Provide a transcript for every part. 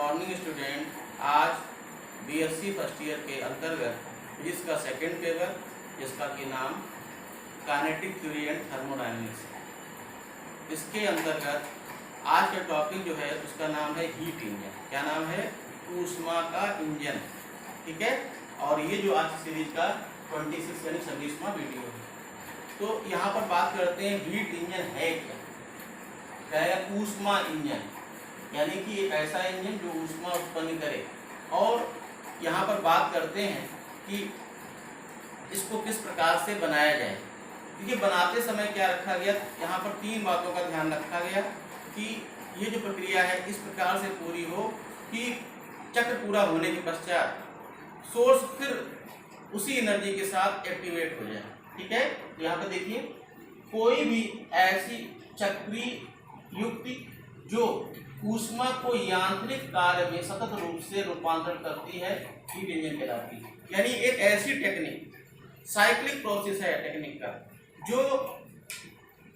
Morning student, आज BSc first year के अंतर्गत फिजिक्स का सेकेंड पेपर जिसका कि नाम काइनेटिक थ्योरी एंड थर्मोडायनेमिक्स, इसके अंतर्गत आज का टॉपिक जो है उसका नाम है हीट इंजन। क्या नाम है? ऊष्मा का इंजन। ठीक है। और ये जो आज सीरीज का 26 यानी 26वां वीडियो है। तो यहाँ पर बात करते हैं हीट इंजन है क्या? क्या है? ऊष्मा इंजन, यानी कि एक ऐसा इंजन जो ऊष्मा उत्पन्न करे। और यहाँ पर बात करते हैं कि इसको किस प्रकार से बनाया जाए। देखिए, बनाते समय क्या रखा गया, यहाँ पर 3 बातों का ध्यान रखा गया कि ये जो प्रक्रिया है इस प्रकार से पूरी हो कि चक्र पूरा होने के पश्चात सोर्स फिर उसी एनर्जी के साथ एक्टिवेट हो जाए। ठीक है। तो यहाँ पर देखिए, कोई भी ऐसी चक्रीय युक्ति जो ऊष्मा को यांत्रिक कार्य में सतत रूप से रूपांतरण करती है हीट इंजन कहलाती है। यानी एक ऐसी टेक्निक, साइक्लिक प्रोसेस है टेक्निक का, जो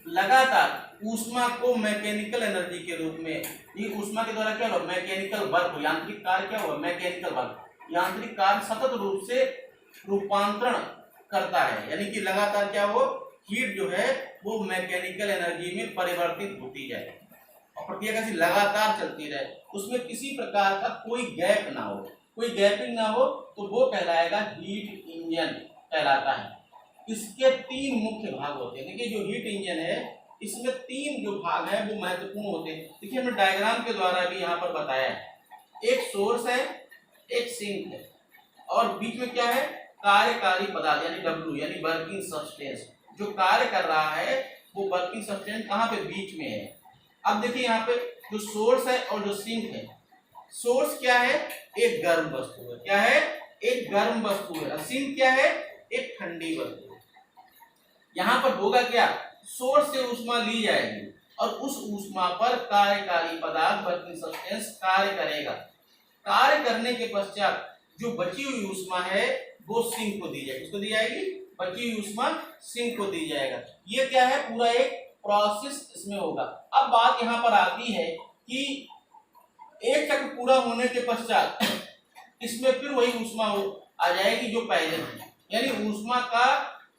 लगातार ऊष्मा को मैकेनिकल एनर्जी के रूप में, ये ऊष्मा के द्वारा क्या हो, मैकेनिकल वर्क, यांत्रिक कार्य क्या हुआ, मैकेनिकल वर्क, यांत्रिक कार्य सतत रूप से रूपांतरण करता है। यानी कि लगातार क्या हो, हीट जो है वो मैकेनिकल एनर्जी में परिवर्तित होती जाए और प्रक्रिया कैसी लगातार चलती रहे, उसमें किसी प्रकार का कोई गैप ना हो, कोई गैपिंग ना हो, तो वो कहलाएगा हीट इंजन कहलाता है। इसके 3 मुख्य भाग होते हैं। देखिए, जो हीट इंजन है इसमें 3 जो भाग हैं वो महत्वपूर्ण होते हैं। देखिए, हमने डायग्राम के द्वारा भी यहाँ पर बताया है। एक सोर्स है, एक सिंक है, और बीच में क्या है, कार्यकारी पदार्थ यानी W यानी वर्किंग सब्सटेंस। जो कार्य कर रहा है वो वर्किंग सब्सटेंस कहाँ पे, बीच में है। अब देखिए, यहाँ पे जो सोर्स है और जो सिंक है, सोर्स क्या है, एक गर्म वस्तु है। क्या है? एक गर्म वस्तु है। और सिंक क्या है, एक ठंडी वस्तु है। यहाँ पर होगा क्या, सोर्स से ऊष्मा ली जाएगी और उस ऊष्मा पर कार्यकारी पदार्थ वर्किंग सब्सटेंस कार्य करेगा। कार्य करने के पश्चात जो बची हुई ऊष्मा है वो सिंक को दी जाएगी। किसको दी जाएगी? बची हुई ऊष्मा सिंक को दी जाएगा। ये क्या है, पूरा एक प्रोसेस इसमें होगा। अब बात यहाँ पर आती है कि एक चक्र पूरा होने के पश्चात इसमें फिर वही ऊष्मा आ जाएगी जो पहले थी। यानी ऊष्मा का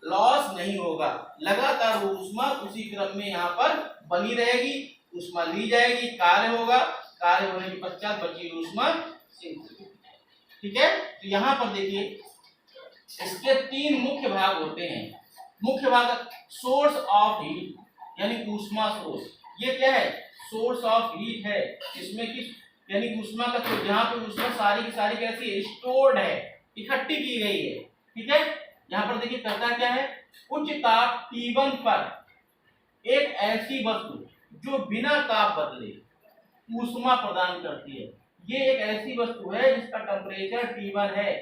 लॉस नहीं होगा, लगातार वो ऊष्मा उसी क्रम में यहाँ पर बनी रहेगी, ऊष्मा ली जाएगी, कार्य होगा, कार्य होने के पश्चात बची हुई ऊष्मा सिंक। ठीक है। तो यहाँ पर देखिए, इसके 3 मुख्य भाग होते हैं। मुख्य भाग, सोर्स ऑफ हीट यानी ऊष्मा स्रोत। ये क्या है, सोर्स ऑफ हीट है। इसमें कि यानी ऊष्मा का स्रोत, जहाँ पे ऊष्मा सारी की सारी कैसी है, स्टोर्ड है, इकट्ठी की गई है। ठीक है। यहाँ पर देखिए, करता क्या है, उच्च ताप T1 पर एक ऐसी वस्तु जो बिना ताप बदले ऊष्मा प्रदान करती है। ये एक ऐसी वस्तु है जिसका टेम्परेचर T1 है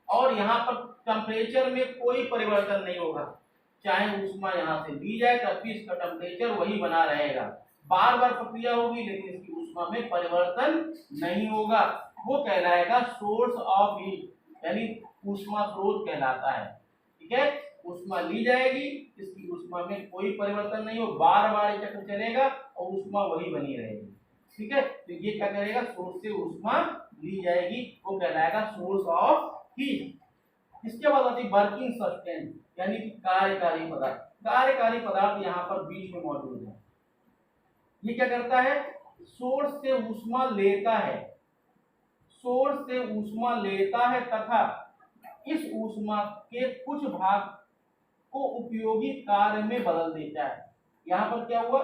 और यहाँ पर टेम्परेचर में कोई परिवर्तन नहीं होगा। चाहे ऊष्मा यहाँ से ली जाए तब भी इसका टेम्परेचर वही बना रहेगा। बार बार प्रक्रिया होगी लेकिन इसकी ऊष्मा में परिवर्तन नहीं होगा। वो कहलाएगा सोर्स ऑफ हीट, यानी ऊष्मा स्रोत कहलाता है। ठीक है। ऊष्मा ली जाएगी, इसकी ऊष्मा में कोई परिवर्तन नहीं हो, बार बार चक्र चलेगा और ऊष्मा वही बनी रहेगी। ठीक है। तो ये क्या करेगा, सोर्स से ऊष्मा ली जाएगी, वो कहलाएगा सोर्स ऑफ हीट। इसके बाद आती वर्किंग सब्सटेंस यानी कि कार्यकारी पदार्थ। कार्यकारी पदार्थ यहाँ पर बीच में मौजूद है। ये क्या करता है, सोर्स से ऊष्मा लेता है, सोर्स से ऊष्मा लेता है तथा इस ऊष्मा के कुछ भाग को उपयोगी कार्य में बदल देता है। यहाँ पर क्या हुआ,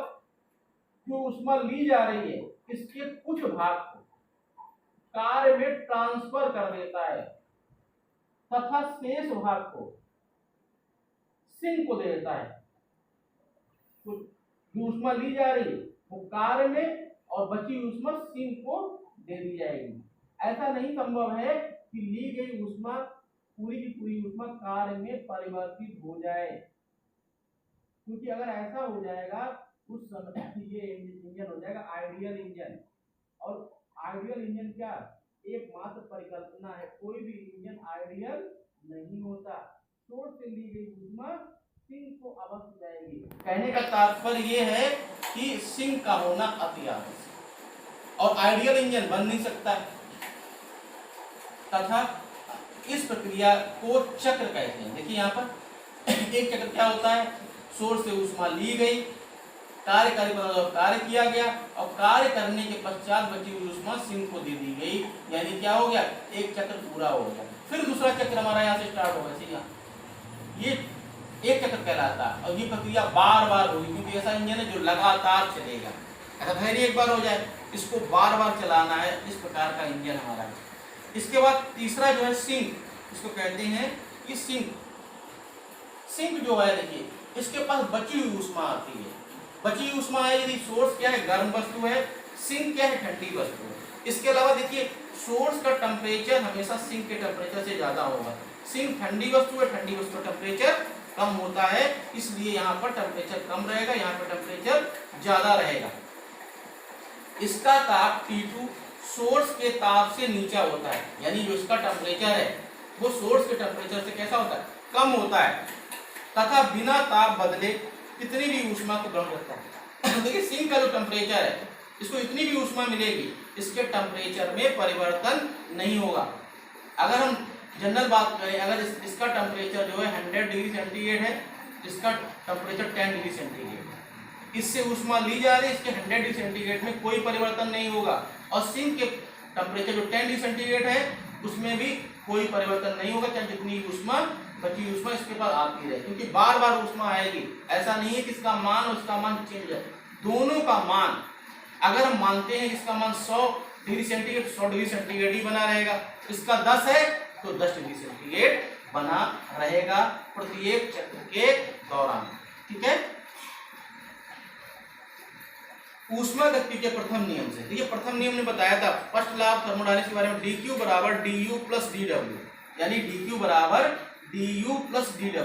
जो ऊष्मा ली जा रही है इसके कुछ भाग को कार्य में ट्रांसफर कर देता है तथा शेष भाग को सिंक को दे देता है। तो जो ऊष्मा ली जा रही है वो कार्य में और बची ऊष्मा सिंक को दे दी जाएगी। ऐसा नहीं संभव है कि ली गई ऊष्मा पूरी की पूरी ऊष्मा कार्य में परिवर्तित हो जाए, क्योंकि अगर ऐसा हो जाएगा उस समय ये इंजन हो जाएगा आइडियल इंजन। और आइडियल इंजन क्या, एकमात्र परिकल्पना है, कोई भी इंजन आइडियल नहीं होता। सोर्स से ली गई ऊष्मा सिंक को अवश्य जाएगी। कहने का तात्पर्य ये है कि सिंक का होना अति आवश्यक। और आइडियल इंजन बन नहीं सकता है। तथा इस प्रक्रिया को चक्र कहते हैं। देखिए यहाँ पर एक चक्र क्या होता है, सोर्स से ऊष्मा ली गई, कार्यकारी पदार्थ कार्य किया गया और कार्य करने के पश्चात बची हुई ऊष्मा सिंक को दे दी गई, यानी क्या हो गया, एक चक्र पूरा हो गया। फिर दूसरा चक्र हमारा यहाँ से स्टार्ट होगा, ठीक है, ये एक चक्र कहलाता है और ये प्रक्रिया बार बार होगी, क्योंकि ऐसा इंजन है जो लगातार चलेगा। ऐसा धैर्य एक बार हो जाए, इसको बार बार चलाना है, इस प्रकार का इंजन हमारा है। इसके बाद तीसरा जो है सिंक, इसको कहते हैं कि सिंक जो है, देखिए इसके पास बची हुई ऊष्मा आती है। बची हुई ऊष्मा है, यदि सोर्स क्या है, गर्म वस्तु है, सिंक क्या है, ठंडी वस्तु है। इसके अलावा देखिए सोर्स का टेम्परेचर हमेशा सिंक के टेम्परेचर से ज्यादा होगा। सिंक ठंडी वस्तु है, ठंडी वस्तु का टेम्परेचर कम होता है, इसलिए यहाँ पर टेम्परेचर कम रहेगा, यहाँ पर टेम्परेचर ज्यादा रहेगा। इसका ताप T2 सोर्स के ताप से नीचा होता है, यानी जो इसका टेम्परेचर है वो सोर्स के टेम्परेचर से कैसा होता है, कम होता है, तथा बिना ताप बदले कितनी भी ऊष्मा को ग्रहण करता है। देखिए सिंक का जो टेम्परेचर है, इसको इतनी भी ऊष्मा मिलेगी, इसके टेम्परेचर में परिवर्तन नहीं होगा। अगर हम जनरल बात करें, अगर इसका टेम्परेचर जो है 100 डिग्री सेंटीग्रेड है, इसका टेम्परेचर 10 डिग्री सेंटीग्रेड है, इससे ऊष्मा ली जा रही है, इसके 100 डिग्री सेंटीग्रेड में कोई परिवर्तन नहीं होगा। और सिंक के टेम्परेचर जो 10 डिग्री सेंटीग्रेड है, उसमें भी कोई परिवर्तन नहीं होगा, चाहे जितनी ऊष्मा बची ऊष्मा इसके पास आती रहे, क्योंकि बार बार ऊष्मा आएगी। ऐसा नहीं है कि इसका मान और इसका मान चेंज है, दोनों का मान, अगर हम मानते हैं कि इसका मान 100 डिग्री सेंटीग्रेड 100 डिग्री सेंटीग्रेड ही बना रहेगा, इसका 10 है तो 10 डिग्री सेंटीग्रेड बना रहेगा प्रत्येक चक्र के दौरान। ठीक है, ऊष्मागतिकी के प्रथम नियम से, देखिए प्रथम नियम ने बताया था फर्स्ट लॉ ऑफ थर्मोडायनेमिक्स के बारे में, dq बराबर du प्लस dw, यानी dq बराबर du प्लस dw।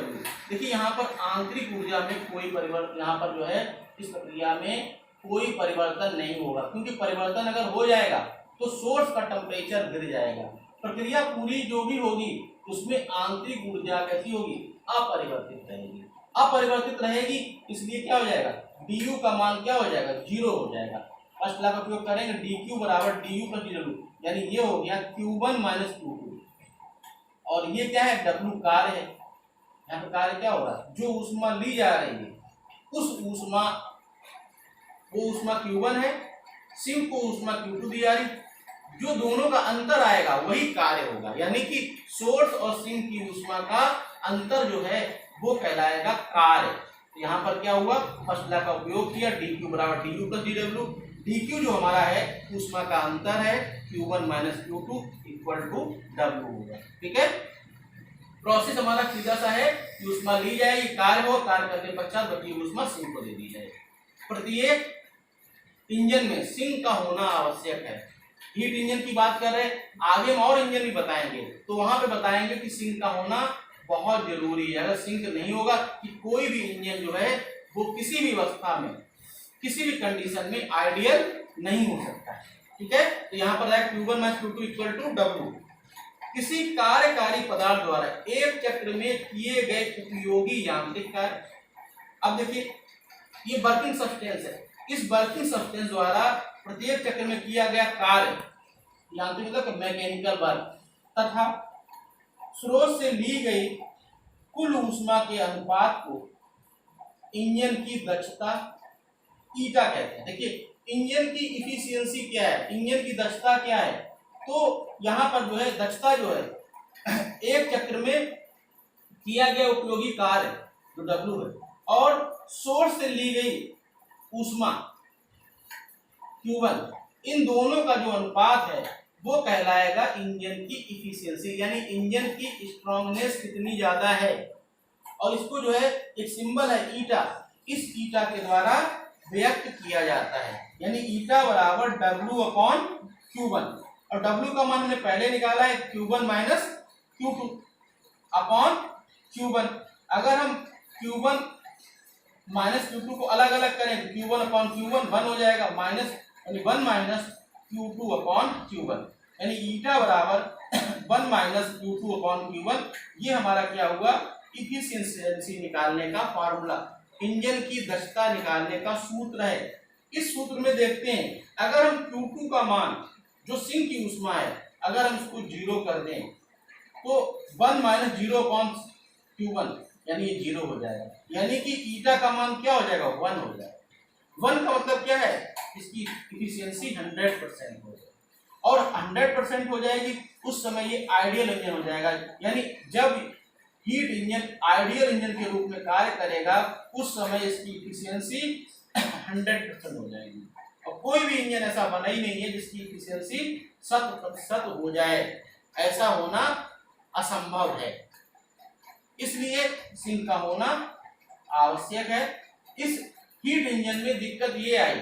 देखिए यहाँ पर आंतरिक ऊर्जा में कोई परिवर्तन, यहाँ पर जो है इस प्रक्रिया में कोई परिवर्तन नहीं होगा, क्योंकि परिवर्तन अगर हो जाएगा तो सोर्स का टेम्परेचर गिर जाएगा। प्रक्रिया पूरी जो भी होगी उसमें आंतरिक ऊर्जा कैसी होगी, अपरिवर्तित रहेगी। अपरिवर्तित रहेगी इसलिए क्या हो जाएगा, du का मान क्या हो जाएगा, 0 हो जाएगा। फर्स्ट लॉ का उपयोग करेंगे, dq बराबर du प्लस dw, यानी ये हो गया q1 माइनस q2, और ये क्या है, w कार्य है। यहाँ पर कार्य क्या होगा, जो ऊष्मा ली जा रही है उस ऊष्मा, वो ऊष्मा Q1 है, सिंक को ऊष्मा Q2 दी जा रही, जो दोनों का अंतर आएगा वही कार्य होगा, यानी कि सोर्स और सिंक की ऊष्मा का अंतर जो है वो कहलाएगा कार्य। यहाँ पर क्या हुआ, फर्स्ट लॉ का उपयोग किया, dq बराबर du प्लस dw, dq जो हमारा है ऊष्मा का अंतर है, Q1 minus Q2 equal to W होगा। ठीक है, प्रोसेस हमारा सीधा सा है, ऊष्मा ली जाएगी, कार्य हो, कार्य करने पश्चात बची ऊष्मा सिंक को दे दी जाए। प्रत्येक इंजन में सिंक का होना आवश्यक है। हीट इंजन की बात कर रहे हैं, आगे हम और इंजन भी बताएंगे, तो वहां पे बताएंगे कि सिंक का होना बहुत जरूरी है। अगर सिंक नहीं होगा कि कोई भी इंजन जो है वो किसी भी अवस्था में, किसी भी कंडीशन में आइडियल नहीं हो सकता है। ठीक है, तो यहाँ पर है Q1 minus Q2 equal to W। किसी कार्यकारी पदार्थ द्वारा एक चक्र में किए गए उपयोगी यांत्रिक कार्य। अब देखिए ये वर्किंग सब्सटेंस है, इस वर्किंग सब्सटेंस द्वारा प्रत्येक चक्र में किया गया कार्य, यांत्रिक मतलब मैकेनिकल वर्क, तथा स्रोत से ली गई कुल ऊष्मा के अनुपात को इंजन की दक्षता ईटा कहते हैं। देखिए इंजन की इफिशियंसी क्या है, इंजन की दक्षता क्या है, तो यहाँ पर जो है दक्षता जो है एक चक्र में किया गया उपयोगी कार्य जो W है और सोर्स से ली गई ऊष्मा Q1, इन दोनों का जो अनुपात है वो कहलाएगा इंजन की इफिशियंसी, यानी इंजन की स्ट्रॉन्गनेस कितनी ज्यादा है। और इसको जो है एक सिंबल है ईटा, इस ईटा के द्वारा व्यक्त किया जाता है, यानी ईटा बराबर W अपॉन Q1, और W का मान हमने पहले निकाला है Q1 minus Q2 upon Q1। अगर हम Q1 माइनस Q2 को अलग अलग करें तो Q1 अपॉन Q1 1 हो जाएगा, माइनस यानी 1 माइनस Q2 अपॉन Q1, यानी ईटा बराबर 1 माइनस Q2 अपॉन Q1। ये हमारा क्या हुआ, इफिशियंसी निकालने का फार्मूला, इंजन की दक्षता निकालने का सूत्र है। इस सूत्र में देखते हैं, अगर हम Q2 का मान जो सिंक की ऊष्मा है अगर हम इसको 0 कर दें तो 1 माइनस 0 अपॉन Q1 यानी ये 0 हो जाएगा, यानी कि ईटा का मान क्या हो जाएगा 1 हो जाएगा। 1 का मतलब क्या है, इसकी इफिशियंसी 100% हो जाएगी और 100% हो जाएगी उस समय ये आइडियल इंजन हो जाएगा, यानी जब हीट इंजन आइडियल इंजन के रूप में कार्य करेगा उस समय इसकी इफिशियंसी 100% हो जाएगी। और कोई भी इंजन ऐसा बना ही नहीं है जिसकी इफिशियंसी 100% हो जाए, ऐसा होना असंभव है, इसलिए सिंक का होना आवश्यक है। इस हीट इंजन में दिक्कत ये आई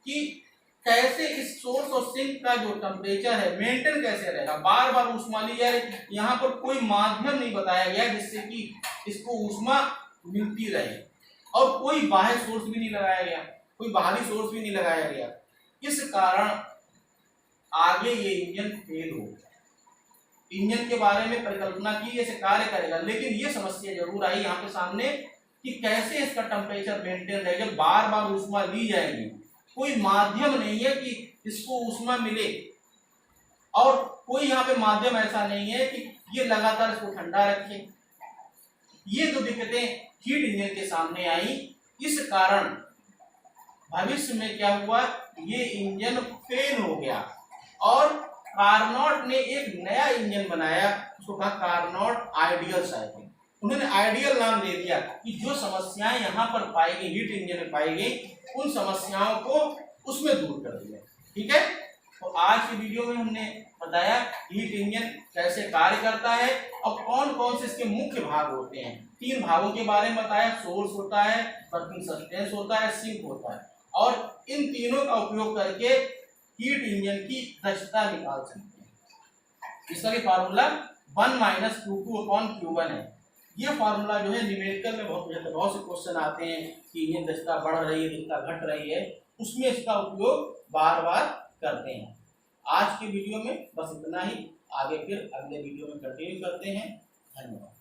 कि कैसे इस सोर्स और सिंक का जो टेम्परेचर है मेंटेन कैसे रहेगा, बार बार ऊष्मा ली जा रही, यहाँ पर कोई माध्यम नहीं बताया गया जिससे कि इसको ऊष्मा मिलती रहे और कोई बाहरी सोर्स भी नहीं लगाया गया, कोई बाहरी सोर्स भी नहीं लगाया गया। इस कारण आगे ये इंजन फेल हो गया। इंजन के बारे में परिकल्पना की ऐसे कार्य करेगा, लेकिन ये समस्या जरूर आई यहाँ पे सामने कि कैसे इसका टेम्परेचर मेंटेन रहेगा, बार बार ऊष्मा ली जाएगी, कोई माध्यम नहीं है कि इसको ऊष्मा मिले और कोई यहाँ पे माध्यम ऐसा नहीं है कि ये लगातार इसको ठंडा रखे। ये जो दिक्कतें हीट इंजन के सामने आई, इस कारण भविष्य में क्या हुआ, ये इंजन फेल हो गया और कार्नोट ने एक नया इंजन बनाया, उसको कहा कार्नोट आइडियल साइकिल। उन्होंने आइडियल नाम दे दिया कि जो समस्याएं यहाँ पर पाई गई हीट इंजन में पाई गई उन समस्याओं को उसमें दूर कर दिया। ठीक है, तो आज की वीडियो में हमने बताया हीट इंजन कैसे कार्य करता है और कौन कौन से इसके मुख्य भाग होते हैं। 3 भागों के बारे में बताया, सोर्स होता है, वर्किंग सब्सटेंस होता है, सिंक होता है, और इन तीनों का उपयोग करके हीट इंजन की दक्षता निकाल सकते हैं। इसका भी formula 1 minus Q2 upon Q1 है। ये फार्मूला जो है न्यूमेरिकल में बहुत से क्वेश्चन आते हैं कि इंजन दक्षता बढ़ रही है, दक्षता घट रही है, उसमें इसका उपयोग बार बार करते हैं। आज के वीडियो में बस इतना ही, आगे फिर अगले वीडियो में कंटिन्यू करते हैं। धन्यवाद।